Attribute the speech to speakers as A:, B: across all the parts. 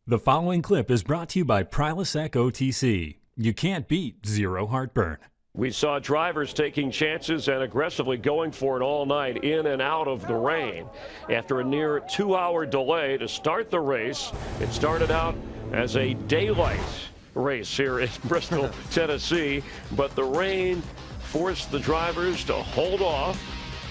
A: The following clip is brought to you by Prilosec OTC. You can't beat zero heartburn.
B: We saw drivers taking chances and aggressively going for it all night in and out of the rain. After a near 2-hour delay to start the race, it started out as a daylight race here in Bristol, Tennessee, but the rain forced the drivers to hold off.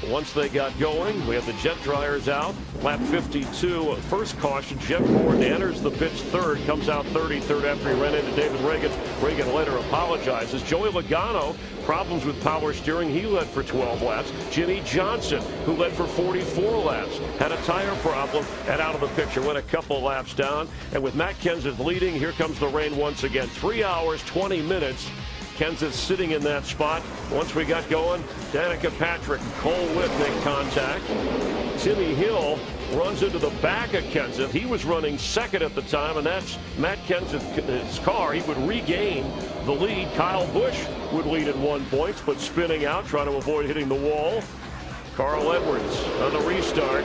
B: Once they got going, we have the jet dryers out. Lap 52, first caution. Jeff Gordon enters the pits third, comes out 33rd after he ran into David Reagan. Reagan later apologizes. Joey Logano, problems with power steering. He led for 12 laps. Jimmy Johnson, who led for 44 laps, had a tire problem and out of the picture. Went a couple laps down. And with Matt Kenseth leading, here comes the rain once again. 3 hours, 20 minutes. Kenseth sitting in that spot. Once we got going, Danica Patrick and Cole Whitt make contact. Timmy Hill runs into the back of Kenseth. He was running second at the time, and that's Matt Kenseth's car. He would regain the lead. Kyle Busch would lead at 1 point, but spinning out, trying to avoid hitting the wall. Carl Edwards on the restart,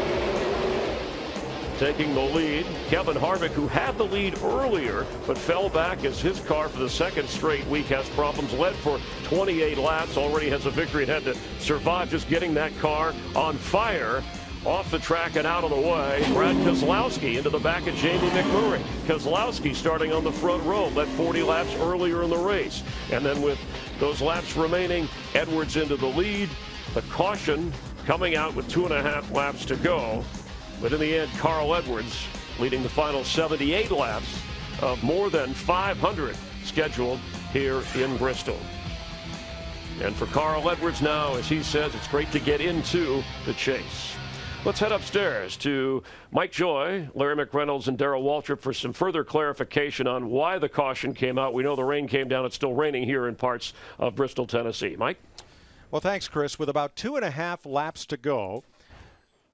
B: taking the lead. Kevin Harvick, who had the lead earlier but fell back as his car for the second straight week has problems, led for 28 laps, already has a victory and had to survive just getting that car on fire. Off the track and out of the way, Brad Keselowski into the back of Jamie McMurray. Keselowski starting on the front row, led 40 laps earlier in the race. And then with those laps remaining, Edwards into the lead. The caution coming out with 2.5 laps to go. But in the end, Carl Edwards leading the final 78 laps of more than 500 scheduled here in Bristol. And for Carl Edwards now, as he says, it's great to get into the chase. Let's head upstairs to Mike Joy, Larry McReynolds, and Darrell Waltrip for some further clarification on why the caution came out. We know the rain came down. It's still raining here in parts of Bristol, Tennessee. Mike?
C: Well, thanks, Chris. With about 2.5 laps to go,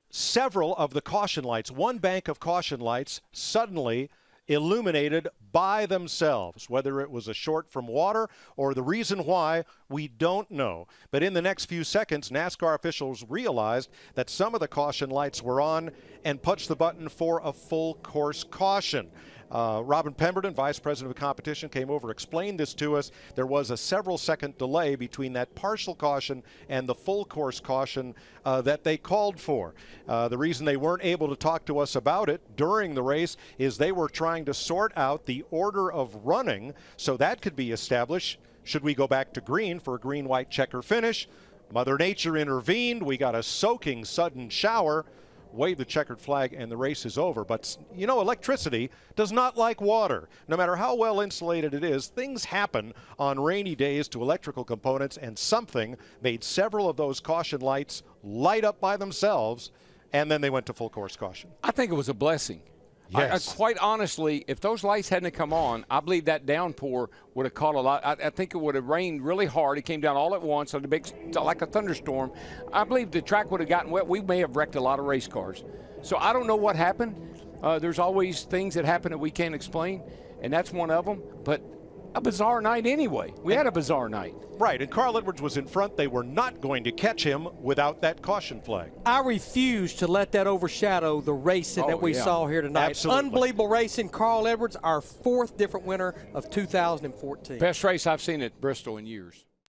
C: several of the caution lights, one bank of caution lights, suddenly illuminated by themselves. Whether it was a short from water or the reason why, we don't know. But in the next few seconds, NASCAR officials realized that some of the caution lights were on and punched the button for a full course caution. Robin Pemberton, Vice President of Competition, came over, explained this to us. There was a several-second delay between that partial caution and the full course caution that they called for. The reason they weren't able to talk to us about it during the race is they were trying to sort out the order of running so that could be established. Should we go back to green for a green-white checker finish? Mother Nature intervened. We got a soaking sudden shower. Wave the checkered flag and the race is over. But, you know, electricity does not like water. No matter how well insulated it is, things happen on rainy days to electrical components, and something made several of those caution lights light up by themselves, and then they went to full course caution.
D: I think it was a blessing.
C: Yes.
D: Quite honestly, if those lights hadn't come on, I believe that downpour would have caught a lot. I think it would have rained really hard. It came down all at once, on the big, like a thunderstorm. I believe the track would have gotten wet. We may have wrecked a lot of race cars. So I don't know what happened. There's always things that happen that we can't explain, and that's one of them. But a bizarre night anyway. We had a bizarre night.
C: Right, and Carl Edwards was in front. They were not going to catch him without that caution flag.
E: I refuse to let that overshadow the racing that we saw here tonight.
C: Absolutely.
E: Unbelievable racing. Carl Edwards, our 4th different winner of 2014.
D: Best race I've seen at Bristol in years.